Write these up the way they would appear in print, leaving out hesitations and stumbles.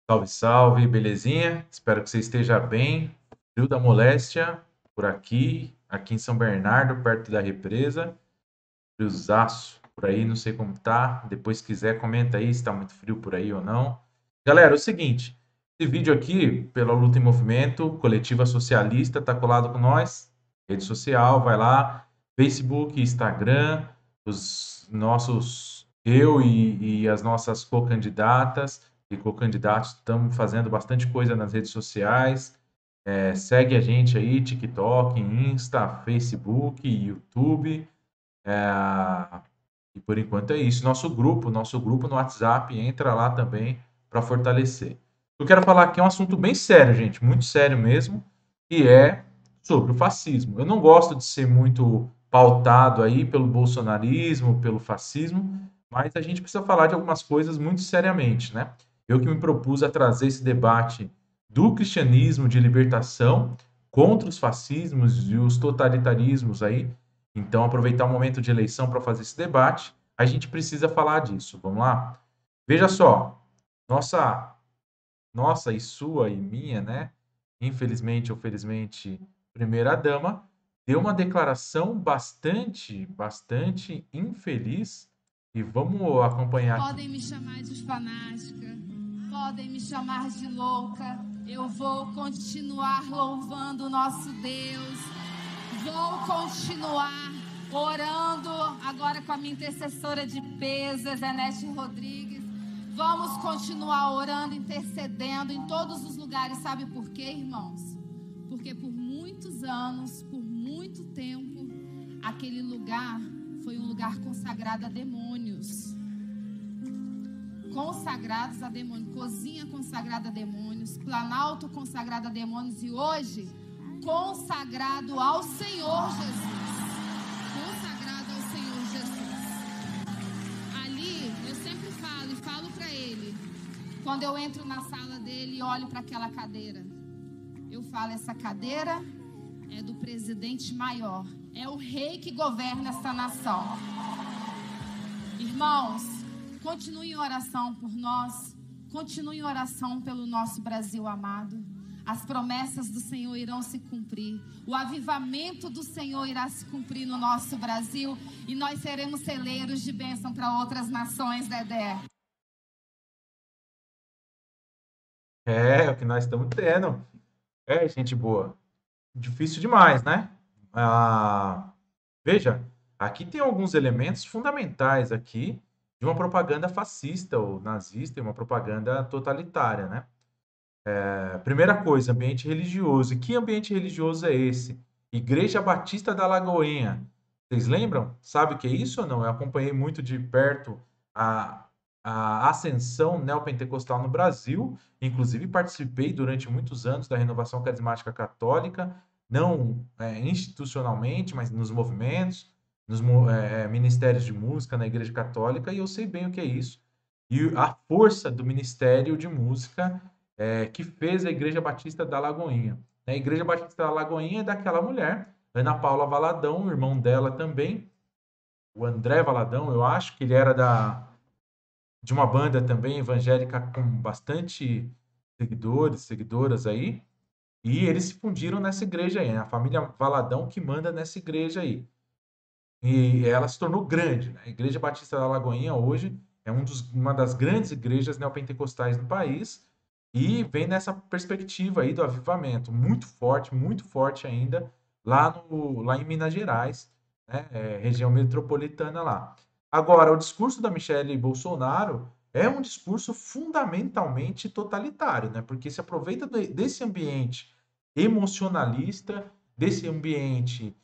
Salve, salve, belezinha? Espero que você esteja bem. Frio da moléstia por aqui em São Bernardo, perto da represa. Friozaço por aí, não sei como tá. Depois, se quiser, comenta aí se tá muito frio por aí ou não. Galera, é o seguinte: esse vídeo aqui, pela Luta em Movimento, Coletiva Socialista, tá colado com nós. Rede social, vai lá, Facebook, Instagram, os nossos, eu e as nossas co-candidatas e co-candidatos estamos fazendo bastante coisa nas redes sociais. Segue a gente aí, TikTok, Insta, Facebook, YouTube. E por enquanto é isso. Nosso grupo no WhatsApp, entra lá também para fortalecer. Eu quero falar aqui um assunto bem sério, gente, muito sério mesmo, que é sobre o fascismo. Eu não gosto de ser muito pautado aí pelo bolsonarismo, pelo fascismo, mas a gente precisa falar de algumas coisas muito seriamente, né? Eu que me propus a trazer esse debate do cristianismo de libertação contra os fascismos e os totalitarismos aí. Então, aproveitar o momento de eleição para fazer esse debate, a gente precisa falar disso. Vamos lá? Veja só, nossa, nossa e sua e minha, né? Infelizmente ou felizmente, primeira dama deu uma declaração bastante infeliz e vamos acompanhar aqui. Podem me chamar de fanática, podem me chamar de louca. Eu vou continuar louvando o nosso Deus. Vou continuar orando agora com a minha intercessora de peso, Zenete Rodrigues. Vamos continuar orando, intercedendo em todos os lugares. Sabe por quê, irmãos? Porque por muitos anos, por muito tempo, aquele lugar foi um lugar consagrado a demônios. Consagrados a demônios, cozinha consagrada a demônios, planalto consagrado a demônios, e hoje consagrado ao Senhor Jesus. Consagrado ao Senhor Jesus. Ali, eu sempre falo e falo para ele, quando eu entro na sala dele e olho para aquela cadeira, eu falo, essa cadeira é do presidente maior, é o rei que governa essa nação. Irmãos, continue em oração por nós, continue em oração pelo nosso Brasil amado. As promessas do Senhor irão se cumprir, o avivamento do Senhor irá se cumprir no nosso Brasil e nós seremos celeiros de bênção para outras nações, Dedé. É o que nós estamos tendo. Gente boa. Difícil demais, né? Ah, veja, aqui tem alguns elementos fundamentais aqui de uma propaganda fascista ou nazista e uma propaganda totalitária, né? Primeira coisa, ambiente religioso. E que ambiente religioso é esse? Igreja Batista da Lagoinha. Vocês lembram? Sabe o que é isso ou não? Eu acompanhei muito de perto a, a ascensão neopentecostal no Brasil. Inclusive, participei durante muitos anos da Renovação Carismática Católica, não institucionalmente, mas nos movimentos, nos ministérios de música na Igreja Católica, e eu sei bem o que é isso. E a força do Ministério de Música que fez a Igreja Batista da Lagoinha. A Igreja Batista da Lagoinha é daquela mulher, Ana Paula Valadão, o irmão dela também, o André Valadão, eu acho que ele era de uma banda também evangélica com bastante seguidores, seguidoras aí, e eles se fundiram nessa igreja aí, né? A família Valadão que manda nessa igreja aí. E ela se tornou grande, né? A Igreja Batista da Lagoinha hoje é uma das grandes igrejas neopentecostais do país e vem nessa perspectiva aí do avivamento muito forte ainda lá em Minas Gerais, né? Região metropolitana lá. Agora, o discurso da Michelle Bolsonaro é um discurso fundamentalmente totalitário, né? Porque se aproveita desse ambiente emocionalista, desse ambiente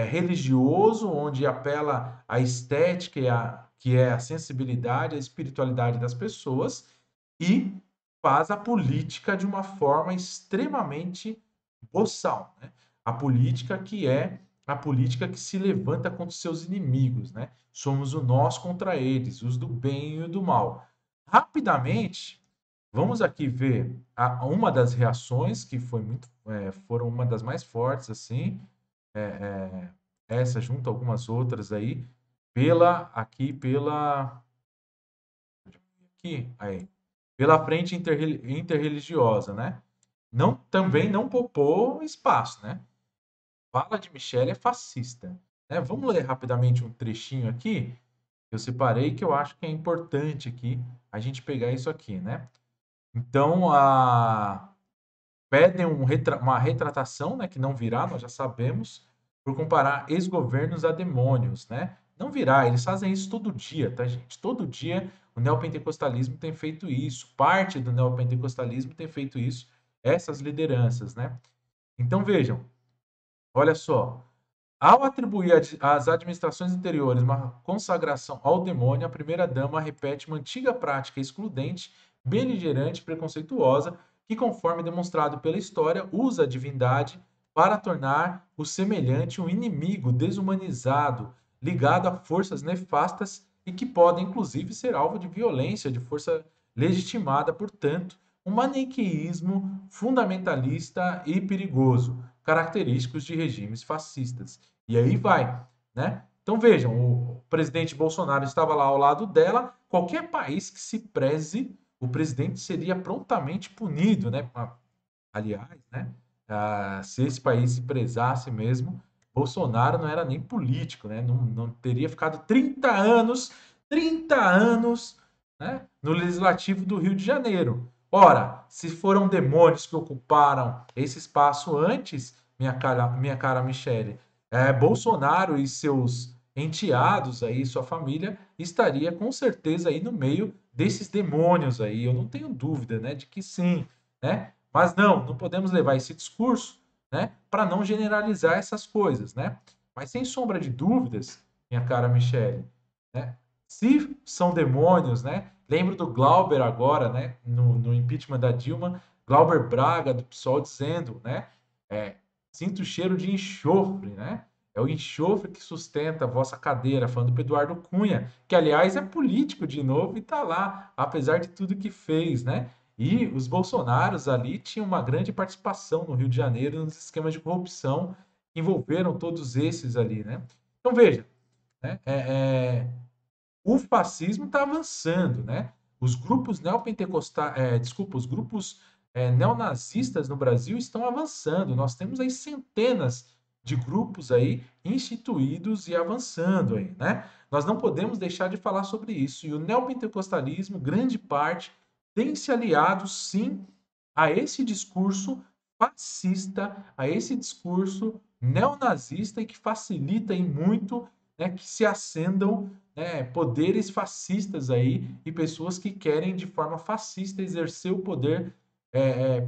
religioso, onde apela à estética que é a sensibilidade, a espiritualidade das pessoas, e faz a política de uma forma extremamente boçal, né? A política que é a política que se levanta contra os seus inimigos, né? Somos o nós contra eles, os do bem e o do mal. Rapidamente, vamos aqui ver uma das reações que foram uma das mais fortes, assim, é, essa junto a algumas outras aí, pela aqui, pela aqui, aí. pela frente interreligiosa, né? Não, também não poupou espaço, né? Fala de Michele é fascista, né? Vamos ler rapidamente um trechinho aqui que eu separei que eu acho que é importante aqui a gente pegar isso aqui, né? Então, pedem uma retratação, né, que não virá, nós já sabemos, por comparar ex-governos a demônios, né? Não virá, eles fazem isso todo dia, tá, gente? Todo dia o neopentecostalismo tem feito isso, parte do neopentecostalismo tem feito isso, essas lideranças, né? Então vejam, olha só, ao atribuir às administrações anteriores uma consagração ao demônio, a primeira-dama repete uma antiga prática excludente, beligerante e preconceituosa, que, conforme demonstrado pela história, usa a divindade para tornar o semelhante um inimigo desumanizado, ligado a forças nefastas e que podem, inclusive, ser alvo de violência, de força legitimada, portanto, um maniqueísmo fundamentalista e perigoso, característicos de regimes fascistas. E aí vai, né? Então vejam, o presidente Bolsonaro estava lá ao lado dela. Qualquer país que se preze, o presidente seria prontamente punido, né? Aliás, né? Se esse país se prezasse mesmo, Bolsonaro não era nem político, né? Não teria ficado 30 anos, né? No Legislativo do Rio de Janeiro. Ora, se foram demônios que ocuparam esse espaço antes, minha cara Michele, Bolsonaro e seus enteados aí, sua família, estaria com certeza aí no meio desses demônios aí. Eu não tenho dúvida, né, de que sim, né? Mas não podemos levar esse discurso, né, para não generalizar essas coisas, né? Mas sem sombra de dúvidas, minha cara Michele, né? Se são demônios, né? Lembro do Glauber agora, né? No impeachment da Dilma, Glauber Braga do PSOL dizendo, né? É, sinto o cheiro de enxofre, né? É o enxofre que sustenta a vossa cadeira, falando do Eduardo Cunha, que aliás é político de novo e está lá, apesar de tudo que fez, né? E os Bolsonaros ali tinham uma grande participação no Rio de Janeiro nos esquemas de corrupção que envolveram todos esses ali, né? Então veja, né? O fascismo está avançando, né? Os grupos neopentecostais, desculpa, os grupos neonazistas no Brasil estão avançando. Nós temos aí centenas de grupos aí instituídos e avançando aí, né? Nós não podemos deixar de falar sobre isso. E o neopentecostalismo, grande parte, tem se aliado sim a esse discurso fascista, a esse discurso neonazista e que facilita em muito, né, que se acendam, né, poderes fascistas aí e pessoas que querem de forma fascista exercer o poder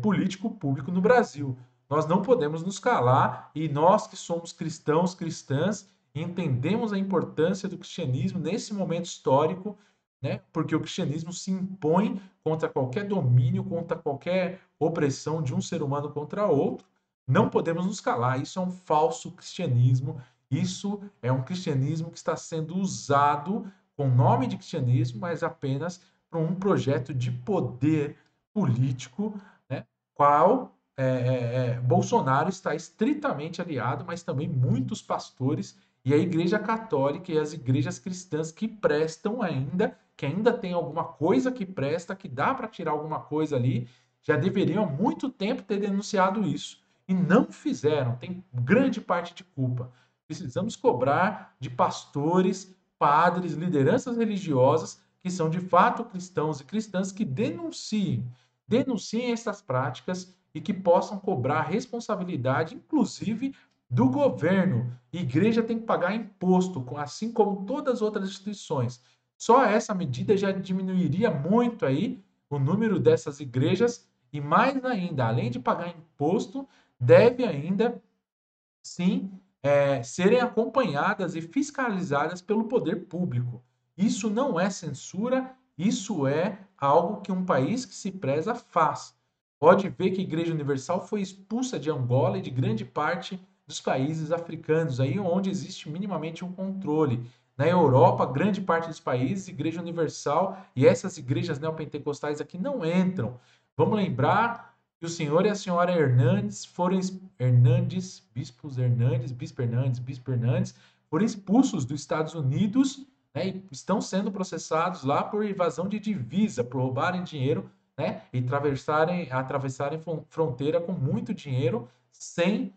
político público no Brasil. Nós não podemos nos calar e nós que somos cristãos, cristãs, entendemos a importância do cristianismo nesse momento histórico, né? Porque o cristianismo se impõe contra qualquer domínio, contra qualquer opressão de um ser humano contra outro. Não podemos nos calar. Isso é um falso cristianismo. Isso é um cristianismo que está sendo usado com nome de cristianismo, mas apenas para um projeto de poder político, né? Qual Bolsonaro está estritamente aliado, mas também muitos pastores e a Igreja Católica e as igrejas cristãs que prestam ainda, que ainda tem alguma coisa que presta, que dá para tirar alguma coisa ali, já deveriam há muito tempo ter denunciado isso e não fizeram. Tem grande parte de culpa. Precisamos cobrar de pastores, padres, lideranças religiosas que são de fato cristãos e cristãs que denunciem essas práticas e que possam cobrar responsabilidade, inclusive do governo. A igreja tem que pagar imposto, assim como todas as outras instituições. Só essa medida já diminuiria muito aí o número dessas igrejas e mais ainda, além de pagar imposto, deve ainda sim serem acompanhadas e fiscalizadas pelo poder público. Isso não é censura, isso é algo que um país que se preza faz. Pode ver que a Igreja Universal foi expulsa de Angola e de grande parte dos países africanos, aí onde existe minimamente um controle. Na Europa, grande parte dos países, Igreja Universal e essas igrejas neopentecostais aqui não entram. Vamos lembrar que o senhor e a senhora Hernandes foram Bispo Hernandes, foram expulsos dos Estados Unidos, né, e estão sendo processados lá por evasão de divisa, por roubarem dinheiro né? E atravessarem fronteira com muito dinheiro sem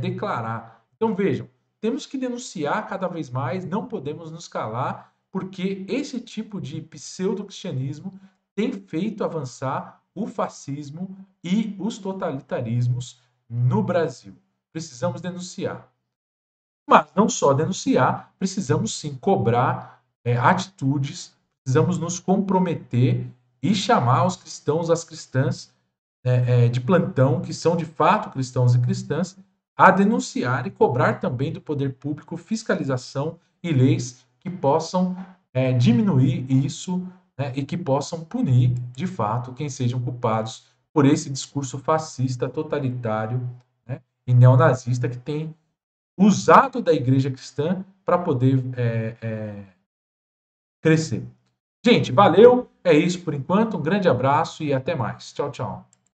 declarar. Então, vejam, temos que denunciar cada vez mais, não podemos nos calar, porque esse tipo de pseudo-cristianismo tem feito avançar o fascismo e os totalitarismos no Brasil. Precisamos denunciar. Mas não só denunciar, precisamos sim cobrar atitudes, precisamos nos comprometer e chamar os cristãos, as cristãs de plantão, que são de fato cristãos e cristãs, a denunciar e cobrar também do poder público fiscalização e leis que possam diminuir isso, né, e que possam punir, de fato, quem sejam culpados por esse discurso fascista, totalitário, né, e neonazista que tem usado da igreja cristã para poder crescer. Gente, valeu. É isso por enquanto. Um grande abraço e até mais. Tchau, tchau.